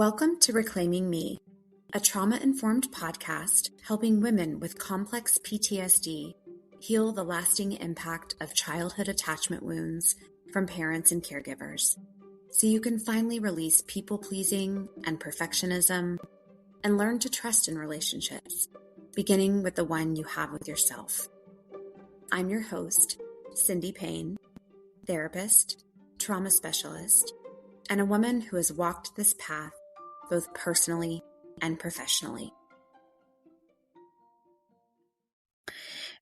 Welcome to Reclaiming Me, a trauma-informed podcast helping women with complex PTSD heal the lasting impact of childhood attachment wounds from parents and caregivers, so you can finally release people-pleasing and perfectionism and learn to trust in relationships, beginning with the one you have with yourself. I'm your host, Cindy Payne, therapist, trauma specialist, and a woman who has walked this path both personally and professionally.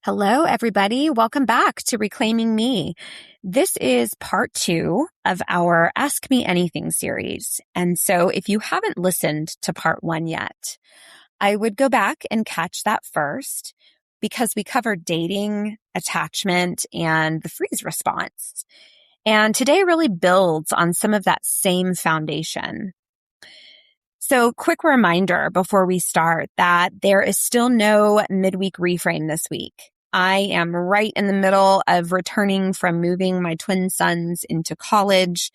Hello, everybody. Welcome back to Reclaiming Me. This is part 2 of our Ask Me Anything series. And so if you haven't listened to part 1 yet, I would go back and catch that first because we covered dating, attachment, and the freeze response. And today really builds on some of that same foundation. So quick reminder before we start that there is still no midweek reframe this week. I am right in the middle of returning from moving my twin sons into college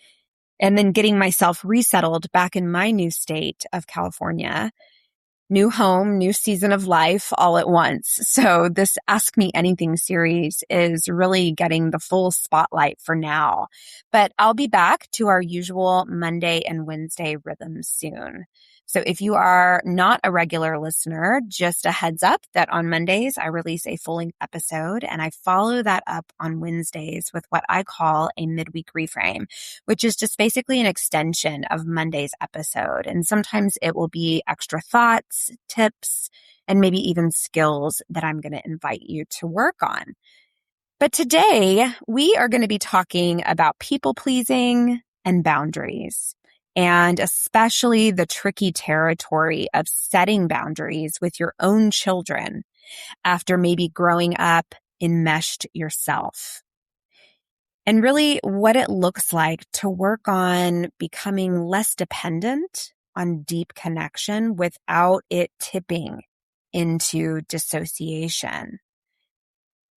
and then getting myself resettled back in my new state of California. New home, new season of life all at once. So this Ask Me Anything series is really getting the full spotlight for now. But I'll be back to our usual Monday and Wednesday rhythms soon. So if you are not a regular listener, just a heads up that on Mondays I release a full-length episode and I follow that up on Wednesdays with what I call a midweek reframe, which is just basically an extension of Monday's episode. And sometimes it will be extra thoughts, tips, and maybe even skills that I'm going to invite you to work on. But today we are going to be talking about people-pleasing and boundaries, and especially the tricky territory of setting boundaries with your own children after maybe growing up enmeshed yourself. And really what it looks like to work on becoming less dependent on deep connection without it tipping into dissociation.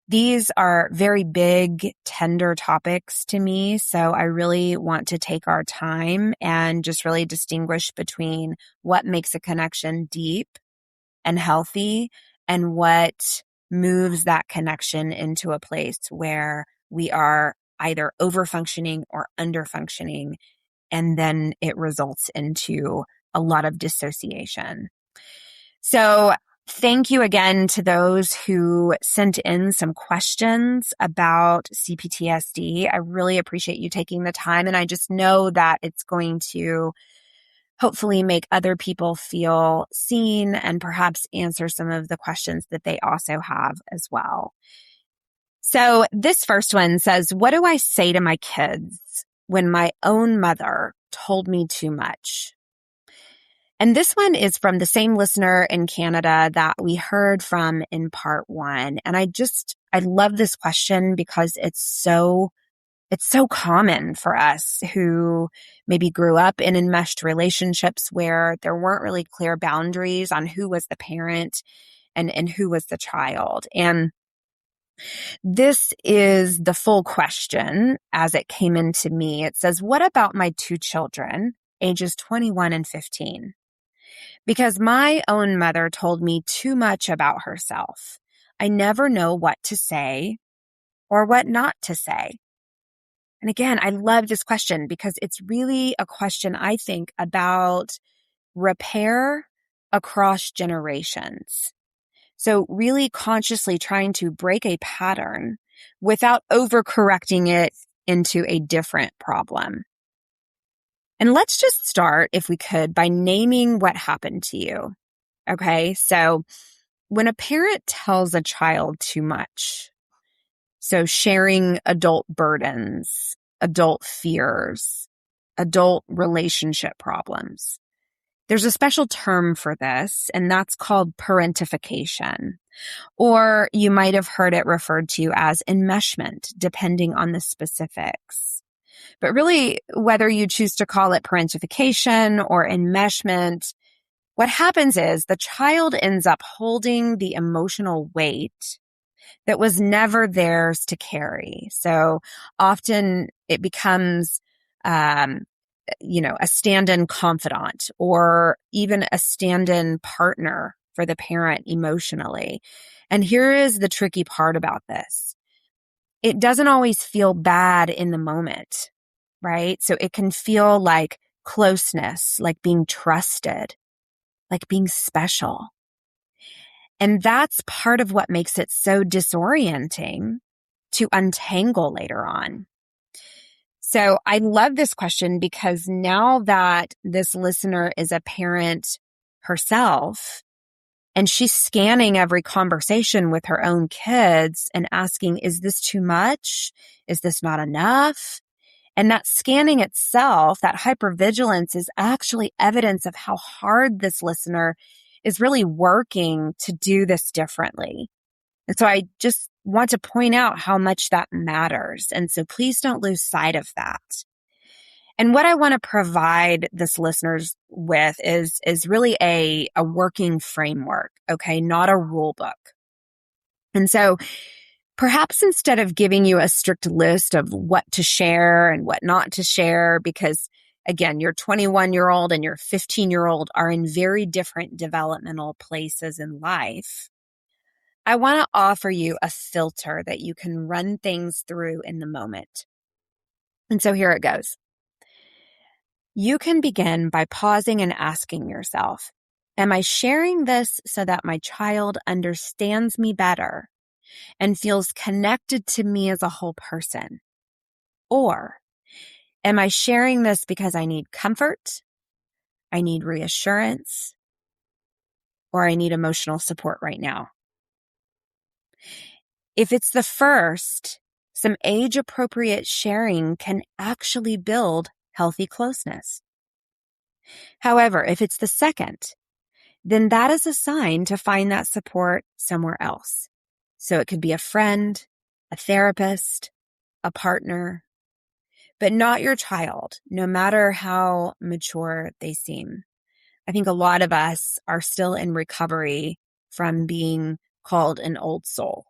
These are very big, tender topics to me, so I really want to take our time and just really distinguish between what makes a connection deep and healthy and what moves that connection into a place where we are either over-functioning or under-functioning, and then it results into a lot of dissociation. So thank you again to those who sent in some questions about CPTSD. I really appreciate you taking the time, and I just know that it's going to hopefully make other people feel seen and perhaps answer some of the questions that they also have as well. So this first one says, what do I say to my kids when my own mother told me too much? And this one is from the same listener in Canada that we heard from in part 1. And I love this question because it's so common for us who maybe grew up in enmeshed relationships where there weren't really clear boundaries on who was the parent and who was the child. And this is the full question as it came into me. It says, what about my 2 children, ages 21 and 15? Because my own mother told me too much about herself. I never know what to say or what not to say. And again, I love this question because it's really a question, I think, about repair across generations. So really consciously trying to break a pattern without overcorrecting it into a different problem. And let's just start, if we could, by naming what happened to you. Okay, so when a parent tells a child too much, so sharing adult burdens, adult fears, adult relationship problems, there's a special term for this, and that's called parentification. Or you might have heard it referred to as enmeshment, depending on the specifics. But really, whether you choose to call it parentification or enmeshment, what happens is the child ends up holding the emotional weight that was never theirs to carry. So often it becomes a stand-in confidant or even a stand-in partner for the parent emotionally. And here is the tricky part about this. It doesn't always feel bad in the moment, right? So it can feel like closeness, like being trusted, like being special. And that's part of what makes it so disorienting to untangle later on. So I love this question because now that this listener is a parent herself and she's scanning every conversation with her own kids and asking, is this too much? Is this not enough? And that scanning itself, that hypervigilance, is actually evidence of how hard this listener is really working to do this differently. And so I just want to point out how much that matters. And so please don't lose sight of that. And what I want to provide this listeners with is really a working framework, okay, not a rule book. And so perhaps instead of giving you a strict list of what to share and what not to share, because again, your 21-year-old and your 15-year-old are in very different developmental places in life, I want to offer you a filter that you can run things through in the moment. And so here it goes. You can begin by pausing and asking yourself, am I sharing this so that my child understands me better and feels connected to me as a whole person? Or am I sharing this because I need comfort, I need reassurance, or I need emotional support right now? If it's the first, some age-appropriate sharing can actually build healthy closeness. However, if it's the second, then that is a sign to find that support somewhere else. So it could be a friend, a therapist, a partner, but not your child, no matter how mature they seem. I think a lot of us are still in recovery from being called an old soul.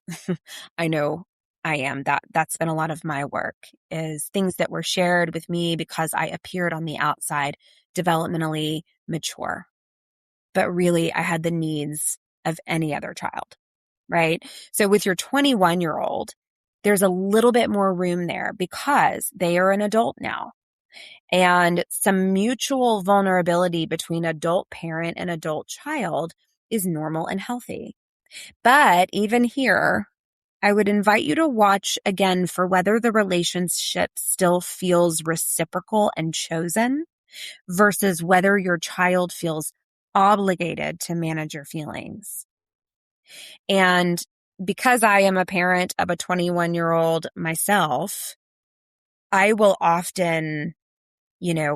I know I am. That's been a lot of my work, is things that were shared with me because I appeared on the outside developmentally mature. But really, I had the needs of any other child, right? So with your 21-year-old, there's a little bit more room there because they are an adult now. And some mutual vulnerability between adult parent and adult child is normal and healthy. But even here, I would invite you to watch again for whether the relationship still feels reciprocal and chosen versus whether your child feels obligated to manage your feelings. And because I am a parent of a 21-year-old myself, I will often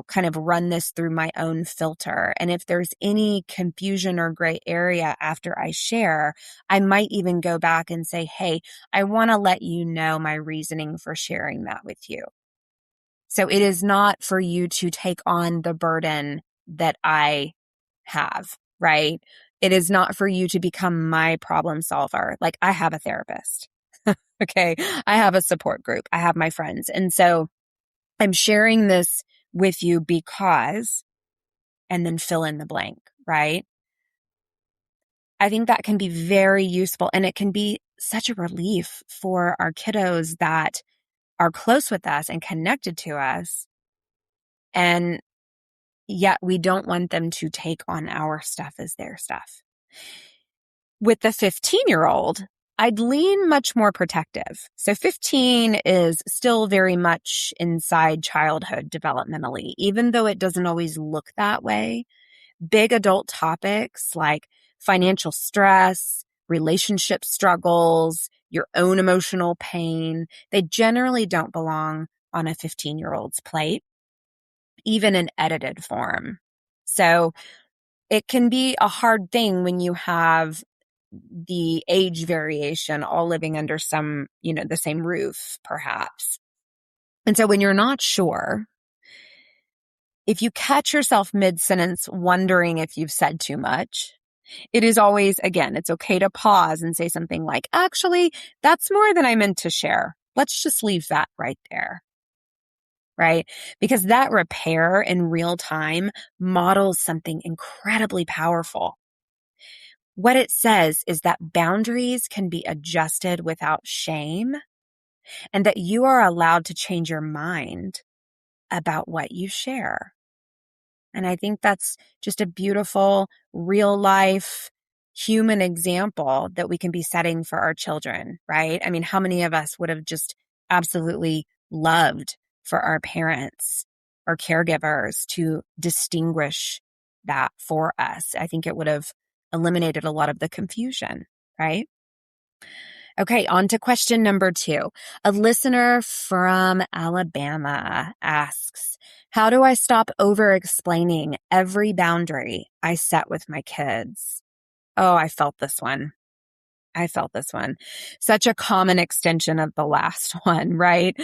kind of run this through my own filter. And if there's any confusion or gray area after I share, I might even go back and say, hey, I want to let you know my reasoning for sharing that with you. So it is not for you to take on the burden that I have, right? It is not for you to become my problem solver. Like, I have a therapist. Okay. I have a support group. I have my friends. And so I'm sharing this with you because, and then fill in the blank, right? I think that can be very useful, and it can be such a relief for our kiddos that are close with us and connected to us. And yet we don't want them to take on our stuff as their stuff. With the 15-year-old, I'd lean much more protective. So 15 is still very much inside childhood developmentally, even though it doesn't always look that way. Big adult topics like financial stress, relationship struggles, your own emotional pain, they generally don't belong on a 15-year-old's plate, even in edited form. So it can be a hard thing when you have the age variation all living under some, the same roof, perhaps. And so when you're not sure, if you catch yourself mid-sentence wondering if you've said too much, it is always, again, it's okay to pause and say something like, actually, that's more than I meant to share. Let's just leave that right there. right? Because that repair in real time models something incredibly powerful. What it says is that boundaries can be adjusted without shame and that you are allowed to change your mind about what you share. And I think that's just a beautiful, real life, human example that we can be setting for our children, right? I mean, how many of us would have just absolutely loved for our parents or caregivers to distinguish that for us? I think it would have eliminated a lot of the confusion, right? Okay, on to question number 2. A listener from Alabama asks, how do I stop over-explaining every boundary I set with my kids? Oh, I felt this one. Such a common extension of the last one, right?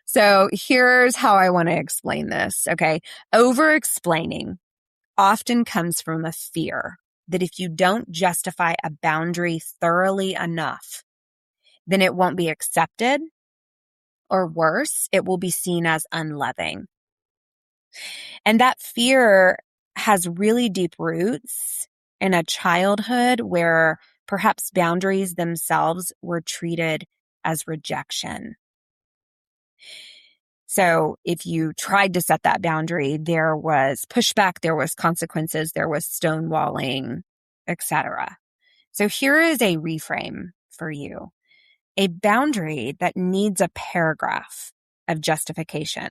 So here's how I want to explain this, okay? Over-explaining often comes from a fear that if you don't justify a boundary thoroughly enough, then it won't be accepted, or worse, it will be seen as unloving. And that fear has really deep roots in a childhood where perhaps boundaries themselves were treated as rejection. So if you tried to set that boundary, there was pushback, there was consequences, there was stonewalling, etc. So here is a reframe for you. A boundary that needs a paragraph of justification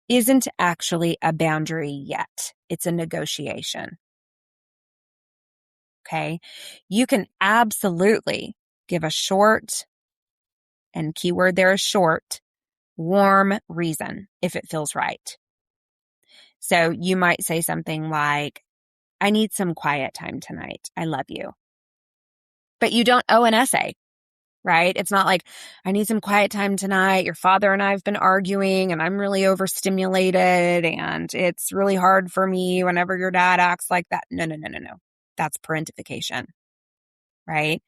isn't actually a boundary yet. It's a negotiation. Okay. You can absolutely give a short, and keyword there is short, warm reason if it feels right. So you might say something like, I need some quiet time tonight. I love you. But you don't owe an essay, right? It's not like, I need some quiet time tonight. Your father and I have been arguing and I'm really overstimulated and it's really hard for me whenever your dad acts like that. No. That's parentification, right?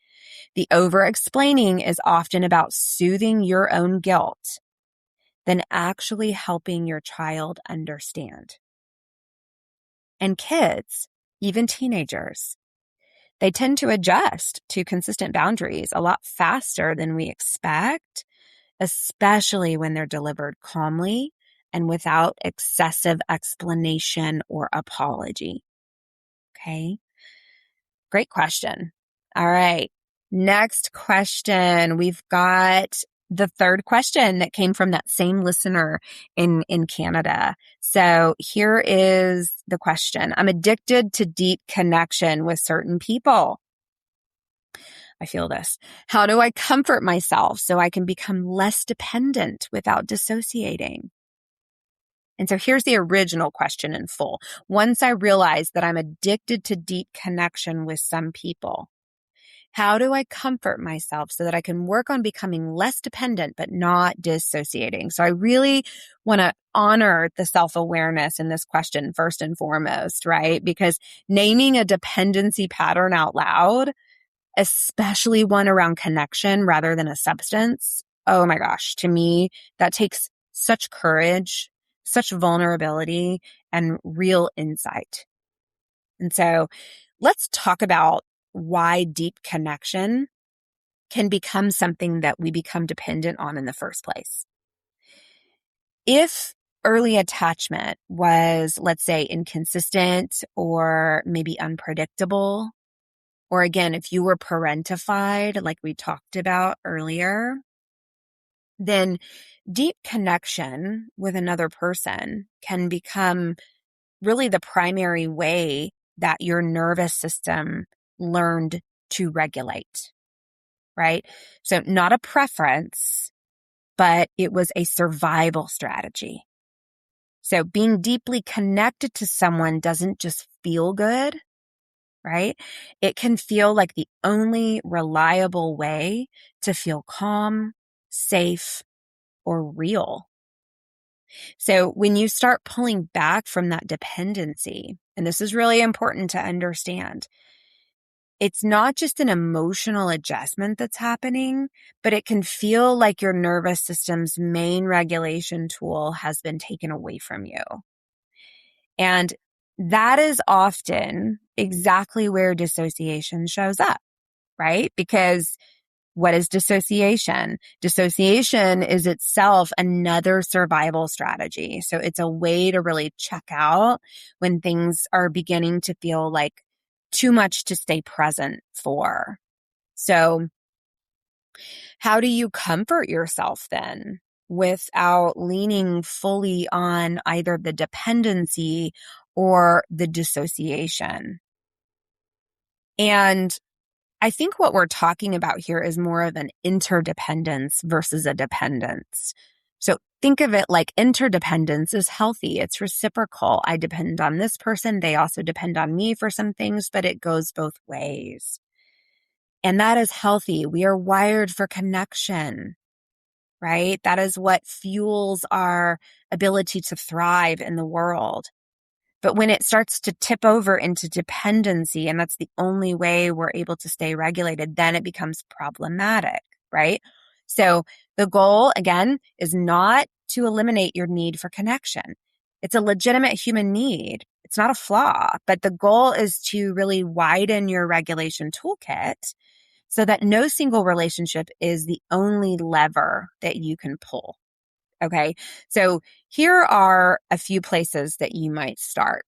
The over-explaining is often about soothing your own guilt than actually helping your child understand. And kids, even teenagers, they tend to adjust to consistent boundaries a lot faster than we expect, especially when they're delivered calmly and without excessive explanation or apology. Okay. Great question. All right. Next question. We've got the third question that came from that same listener in Canada. So here is the question. I'm addicted to deep connection with certain people. I feel this. How do I comfort myself so I can become less dependent without dissociating? And so here's the original question in full. Once I realize that I'm addicted to deep connection with some people, how do I comfort myself so that I can work on becoming less dependent but not dissociating? So I really want to honor the self-awareness in this question first and foremost, right? Because naming a dependency pattern out loud, especially one around connection rather than a substance, oh my gosh, to me, that takes such courage, such vulnerability, and real insight. And so let's talk about why deep connection can become something that we become dependent on in the first place. If early attachment was, let's say, inconsistent or maybe unpredictable, or again, if you were parentified, like we talked about earlier, then deep connection with another person can become really the primary way that your nervous system learned to regulate, right? So not a preference, but it was a survival strategy. So being deeply connected to someone doesn't just feel good, right? It can feel like the only reliable way to feel calm, safe, or real. So when you start pulling back from that dependency, and this is really important to understand, it's not just an emotional adjustment that's happening, but it can feel like your nervous system's main regulation tool has been taken away from you. And that is often exactly where dissociation shows up, right? Because what is dissociation? Dissociation is itself another survival strategy. So it's a way to really check out when things are beginning to feel like too much to stay present for. So how do you comfort yourself then without leaning fully on either the dependency or the dissociation? And I think what we're talking about here is more of an interdependence versus a dependence. So think of it like interdependence is healthy. It's reciprocal. I depend on this person. They also depend on me for some things, but it goes both ways. And that is healthy. We are wired for connection, right? That is what fuels our ability to thrive in the world. But when it starts to tip over into dependency, and that's the only way we're able to stay regulated, then it becomes problematic, right? So the goal, again, is not to eliminate your need for connection. It's a legitimate human need. It's not a flaw, but the goal is to really widen your regulation toolkit so that no single relationship is the only lever that you can pull. Okay. So here are a few places that you might start.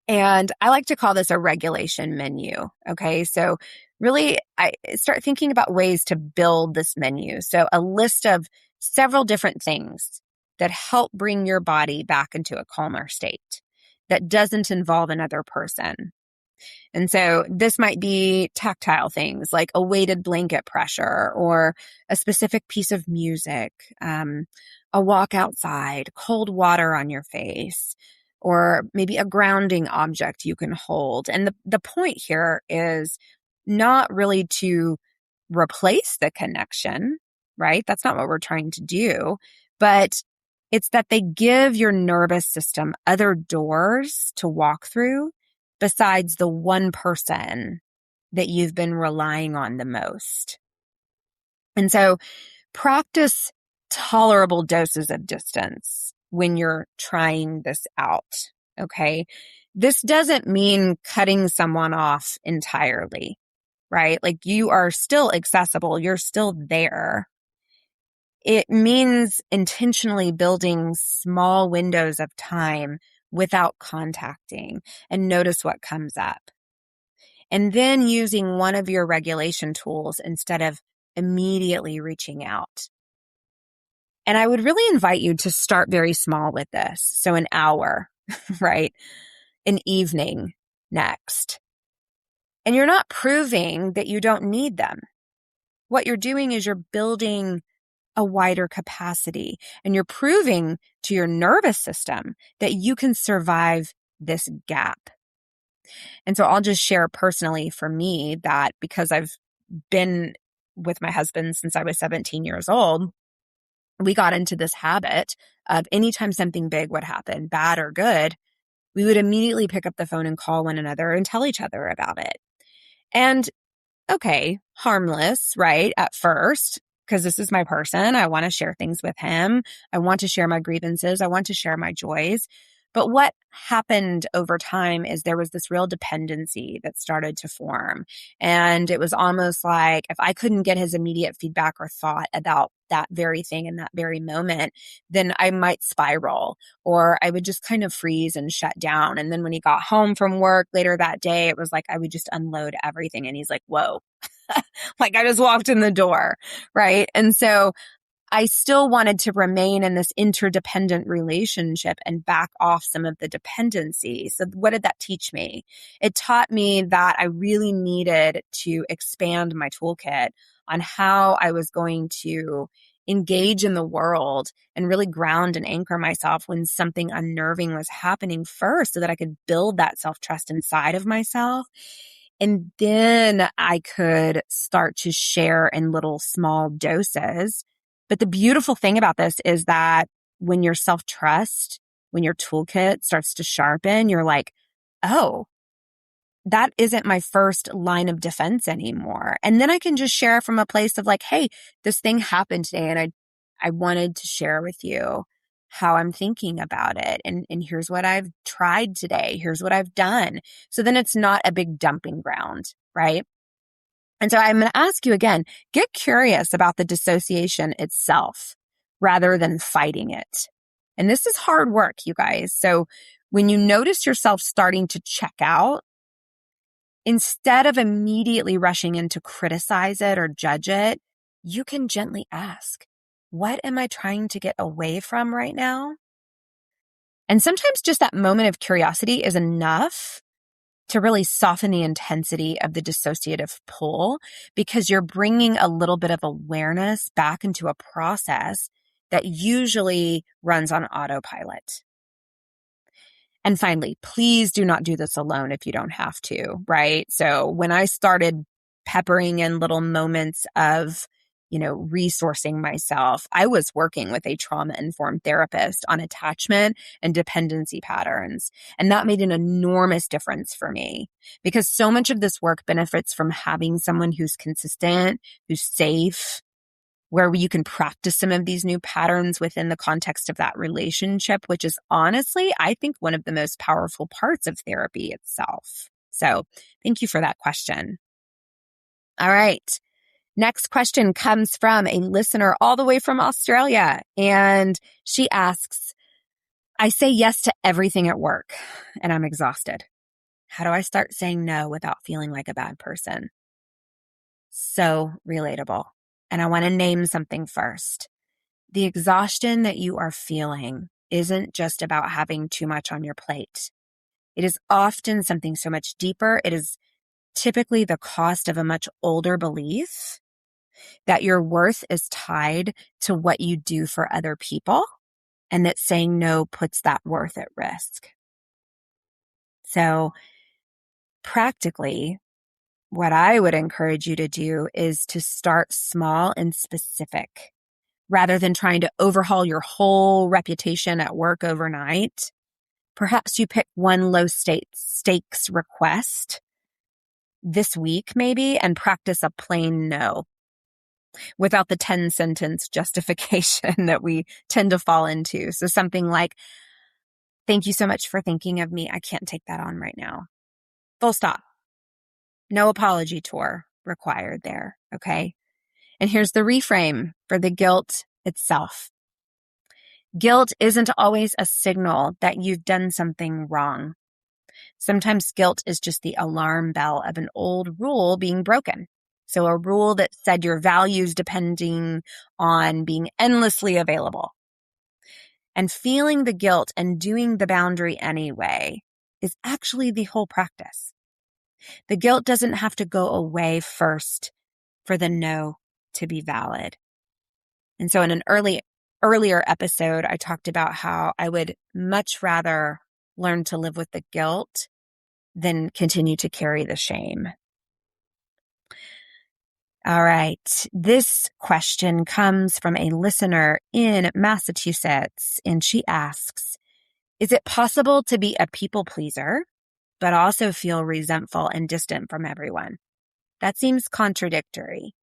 And I like to call this a regulation menu. Okay. So really, I start thinking about ways to build this menu. So a list of several different things that help bring your body back into a calmer state that doesn't involve another person. And so this might be tactile things like a weighted blanket pressure or a specific piece of music, a walk outside, cold water on your face, or maybe a grounding object you can hold. And the point here is not really to replace the connection, right? That's not what we're trying to do, but it's that they give your nervous system other doors to walk through besides the one person that you've been relying on the most. And so practice tolerable doses of distance when you're trying this out, okay? This doesn't mean cutting someone off entirely, right? Like you are still accessible, you're still there. It means intentionally building small windows of time without contacting and notice what comes up. And then using one of your regulation tools instead of immediately reaching out. And I would really invite you to start very small with this. So an hour, right? An evening next. And you're not proving that you don't need them. What you're doing is you're building a wider capacity and you're proving to your nervous system that you can survive this gap. And so I'll just share personally for me that because I've been with my husband since I was 17 years old, we got into this habit of anytime something big would happen, bad or good, we would immediately pick up the phone and call one another and tell each other about it. And okay, harmless, right? At first, because this is my person. I want to share things with him. I want to share my grievances. I want to share my joys. But what happened over time is there was this real dependency that started to form. And it was almost like if I couldn't get his immediate feedback or thought about that very thing in that very moment, then I might spiral or I would just kind of freeze and shut down. And then when he got home from work later that day, it was like I would just unload everything. And he's like, whoa, like I just walked in the door, right? And so I still wanted to remain in this interdependent relationship and back off some of the dependency. So what did that teach me? It taught me that I really needed to expand my toolkit on how I was going to engage in the world and really ground and anchor myself when something unnerving was happening first so that I could build that self-trust inside of myself. And then I could start to share in little small doses. But the beautiful thing about this is that when your self-trust, when your toolkit starts to sharpen, you're like, oh, that isn't my first line of defense anymore. And then I can just share from a place of like, hey, this thing happened today and I wanted to share with you how I'm thinking about it. And here's what I've tried today. Here's what I've done. So then it's not a big dumping ground, right? And so I'm going to ask you again, get curious about the dissociation itself rather than fighting it. And this is hard work, you guys. So when you notice yourself starting to check out, instead of immediately rushing in to criticize it or judge it, you can gently ask, what am I trying to get away from right now? And sometimes just that moment of curiosity is enough to really soften the intensity of the dissociative pull, because you're bringing a little bit of awareness back into a process that usually runs on autopilot. And finally, please do not do this alone if you don't have to, right? So when I started peppering in little moments of, resourcing myself, I was working with a trauma-informed therapist on attachment and dependency patterns. And that made an enormous difference for me, because so much of this work benefits from having someone who's consistent, who's safe, where you can practice some of these new patterns within the context of that relationship, which is honestly, I think, one of the most powerful parts of therapy itself. So thank you for that question. All right. Next question comes from a listener all the way from Australia. And she asks, I say yes to everything at work and I'm exhausted. How do I start saying no without feeling like a bad person? So relatable. And I want to name something first. The exhaustion that you are feeling isn't just about having too much on your plate. It is often something so much deeper. It is typically the cost of a much older belief that your worth is tied to what you do for other people, and that saying no puts that worth at risk. So practically, what I would encourage you to do is to start small and specific. Rather than trying to overhaul your whole reputation at work overnight, perhaps you pick one low stakes request this week maybe and practice a plain no without the 10-sentence justification that we tend to fall into. So something like, thank you so much for thinking of me. I can't take that on right now. Full stop. No apology tour required there. Okay. And here's the reframe for the guilt itself. Guilt isn't always a signal that you've done something wrong. Sometimes guilt is just the alarm bell of an old rule being broken. So a rule that said your values depending on being endlessly available. And feeling the guilt and doing the boundary anyway is actually the whole practice. The guilt doesn't have to go away first for the no to be valid. And so in an earlier episode, I talked about how I would much rather learn to live with the guilt than continue to carry the shame. All right. This question comes from a listener in Massachusetts, and she asks, is it possible to be a people pleaser, but also feel resentful and distant from everyone? That seems contradictory.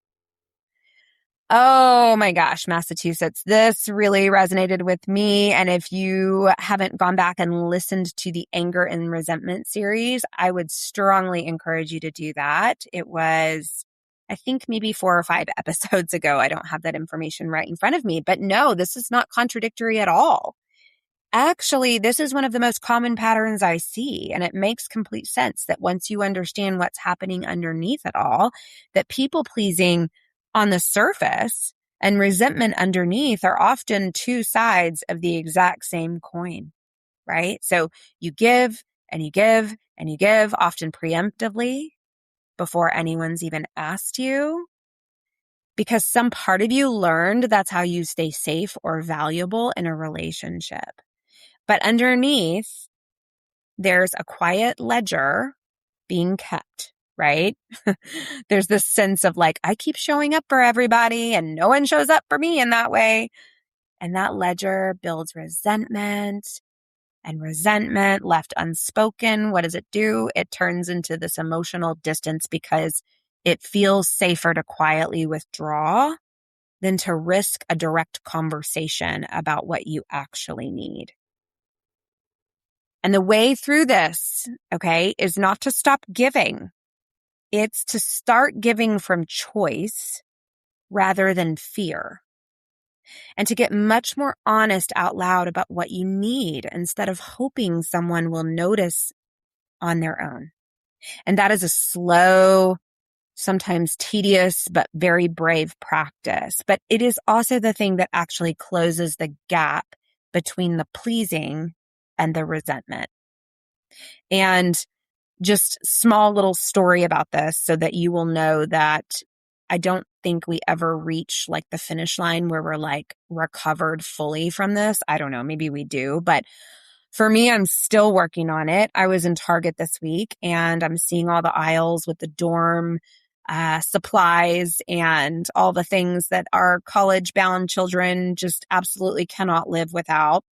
Oh my gosh, Massachusetts, this really resonated with me. And if you haven't gone back and listened to the anger and resentment series, I would strongly encourage you to do that. It was, I think, maybe 4 or 5 episodes ago. I don't have that information right in front of me, but no, this is not contradictory at all. Actually, this is one of the most common patterns I see, and it makes complete sense that once you understand what's happening underneath it all, that people-pleasing on the surface and resentment underneath are often two sides of the exact same coin, right? So you give and you give and you give, often preemptively, before anyone's even asked you, because some part of you learned that's how you stay safe or valuable in a relationship. But underneath, there's a quiet ledger being kept, right? There's this sense of like, I keep showing up for everybody and no one shows up for me in that way. And that ledger builds resentment And resentment left unspoken, what does it do? It turns into this emotional distance because it feels safer to quietly withdraw than to risk a direct conversation about what you actually need. And the way through this, okay, is not to stop giving. It's to start giving from choice rather than fear. And to get much more honest out loud about what you need instead of hoping someone will notice on their own. And that is a slow, sometimes tedious, but very brave practice. But it is also the thing that actually closes the gap between the pleasing and the resentment. And just small little story about this so that you will know that I don't think we ever reach like the finish line where we're like recovered fully from this. I don't know, maybe we do, but for me, I'm still working on it. I was in Target this week and I'm seeing all the aisles with the dorm supplies and all the things that our college-bound children just absolutely cannot live without.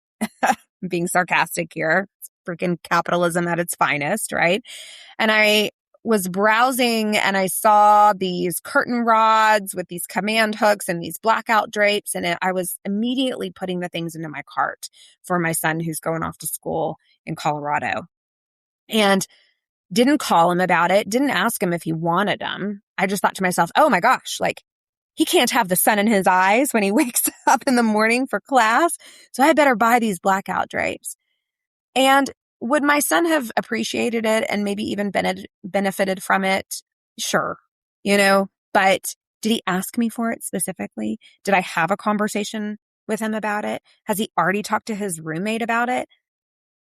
I'm being sarcastic here. It's freaking capitalism at its finest, right? And I was browsing and I saw these curtain rods with these command hooks and these blackout drapes. And I was immediately putting the things into my cart for my son who's going off to school in Colorado. And didn't call him about it, didn't ask him if he wanted them. I just thought to myself, oh my gosh, like he can't have the sun in his eyes when he wakes up in the morning for class. So I better buy these blackout drapes. And would my son have appreciated it and maybe even benefited from it? Sure, but did he ask me for it specifically? Did I have a conversation with him about it? Has he already talked to his roommate about it?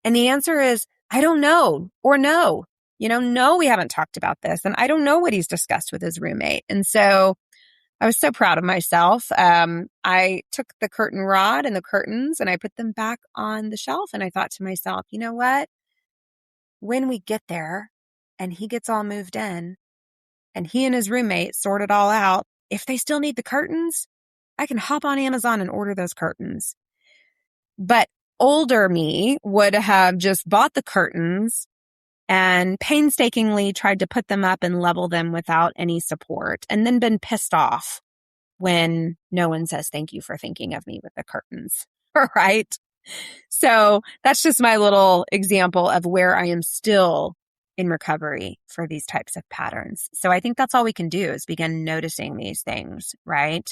And the answer is, I don't know, or no. No, we haven't talked about this. And I don't know what he's discussed with his roommate. And so I was so proud of myself. I took the curtain rod and the curtains and I put them back on the shelf. And I thought to myself, you know what? When we get there and he gets all moved in and he and his roommate sort it all out, if they still need the curtains, I can hop on Amazon and order those curtains. But older me would have just bought the curtains and painstakingly tried to put them up and level them without any support, and then been pissed off when no one says thank you for thinking of me with the curtains, right? So that's just my little example of where I am still in recovery for these types of patterns. So I think that's all we can do is begin noticing these things, right?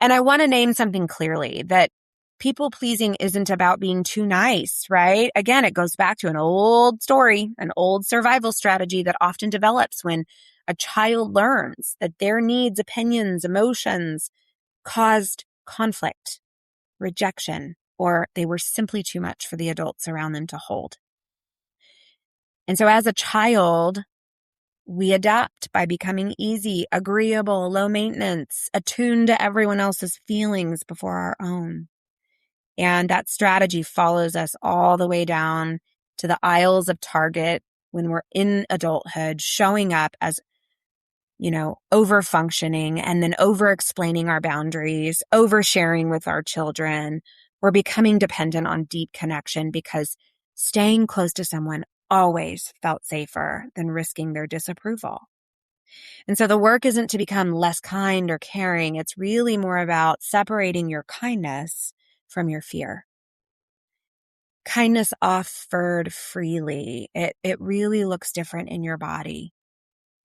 And I want to name something clearly, that people pleasing isn't about being too nice, right? Again, it goes back to an old story, an old survival strategy that often develops when a child learns that their needs, opinions, emotions caused conflict, rejection, or they were simply too much for the adults around them to hold. And so as a child, we adapt by becoming easy, agreeable, low maintenance, attuned to everyone else's feelings before our own. And that strategy follows us all the way down to the aisles of Target when we're in adulthood, showing up as, over-functioning and then over-explaining our boundaries, over-sharing with our children. We're becoming dependent on deep connection because staying close to someone always felt safer than risking their disapproval. And so the work isn't to become less kind or caring. It's really more about separating your kindness from your fear. Kindness offered freely, it really looks different in your body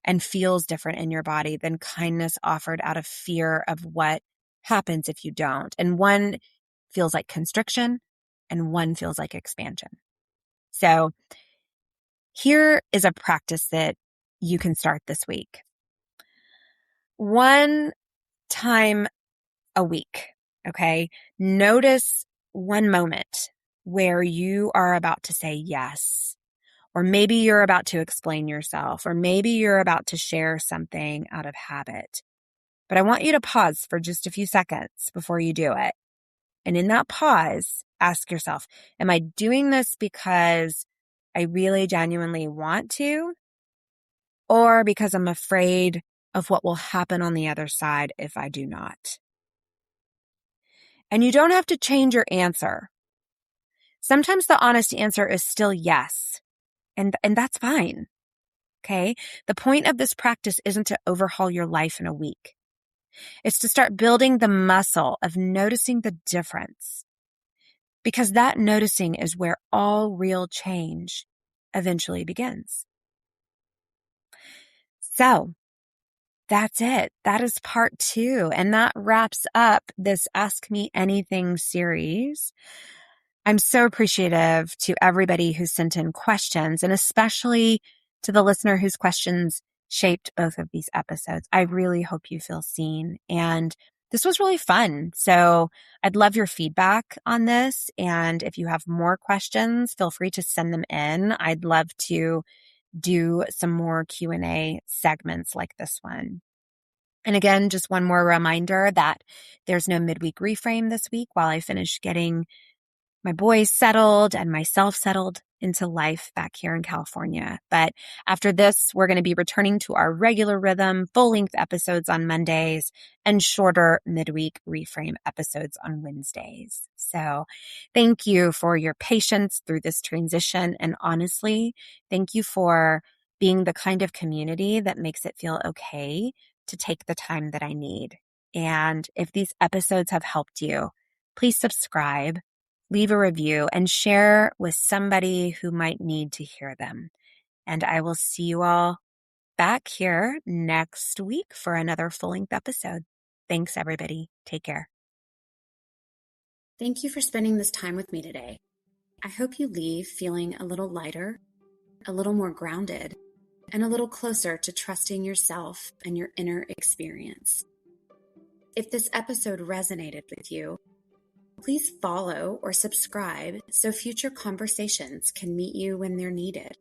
and feels different in your body than kindness offered out of fear of what happens if you don't. And one feels like constriction and one feels like expansion. So here is a practice that you can start this week. One time a week, okay? Notice one moment where you are about to say yes, or maybe you're about to explain yourself, or maybe you're about to share something out of habit. But I want you to pause for just a few seconds before you do it. And in that pause, ask yourself, am I doing this because I really genuinely want to, or because I'm afraid of what will happen on the other side if I do not? And you don't have to change your answer. Sometimes the honest answer is still yes, and that's fine. Okay? The point of this practice isn't to overhaul your life in a week. It's to start building the muscle of noticing the difference, because that noticing is where all real change eventually begins. So that's it. That is part 2. And that wraps up this Ask Me Anything series. I'm so appreciative to everybody who sent in questions, and especially to the listener whose questions shaped both of these episodes. I really hope you feel seen. And this was really fun. So I'd love your feedback on this. And if you have more questions, feel free to send them in. I'd love to do some more Q&A segments like this one. And again, just one more reminder that there's no midweek reframe this week while I finish getting my boys settled and myself settled into life back here in California. But after this, we're going to be returning to our regular rhythm, full-length episodes on Mondays and shorter midweek reframe episodes on Wednesdays. So thank you for your patience through this transition. And honestly, thank you for being the kind of community that makes it feel okay to take the time that I need. And if these episodes have helped you, please subscribe, leave a review, and share with somebody who might need to hear them. And I will see you all back here next week for another full-length episode. Thanks, everybody. Take care. Thank you for spending this time with me today. I hope you leave feeling a little lighter, a little more grounded, and a little closer to trusting yourself and your inner experience. If this episode resonated with you, please follow or subscribe so future conversations can meet you when they're needed.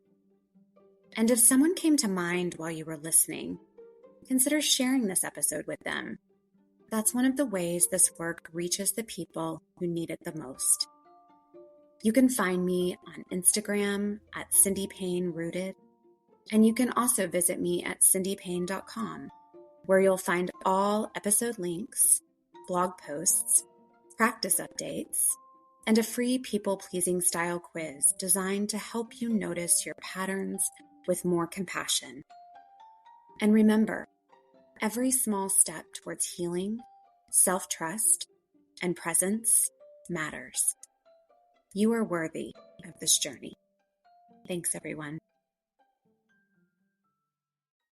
And if someone came to mind while you were listening, consider sharing this episode with them. That's one of the ways this work reaches the people who need it the most. You can find me on Instagram at Cindy Payne Rooted, and you can also visit me at cindypayne.com, where you'll find all episode links, blog posts, practice updates, and a free people-pleasing style quiz designed to help you notice your patterns with more compassion. And remember, every small step towards healing, self-trust, and presence matters. You are worthy of this journey. Thanks, everyone.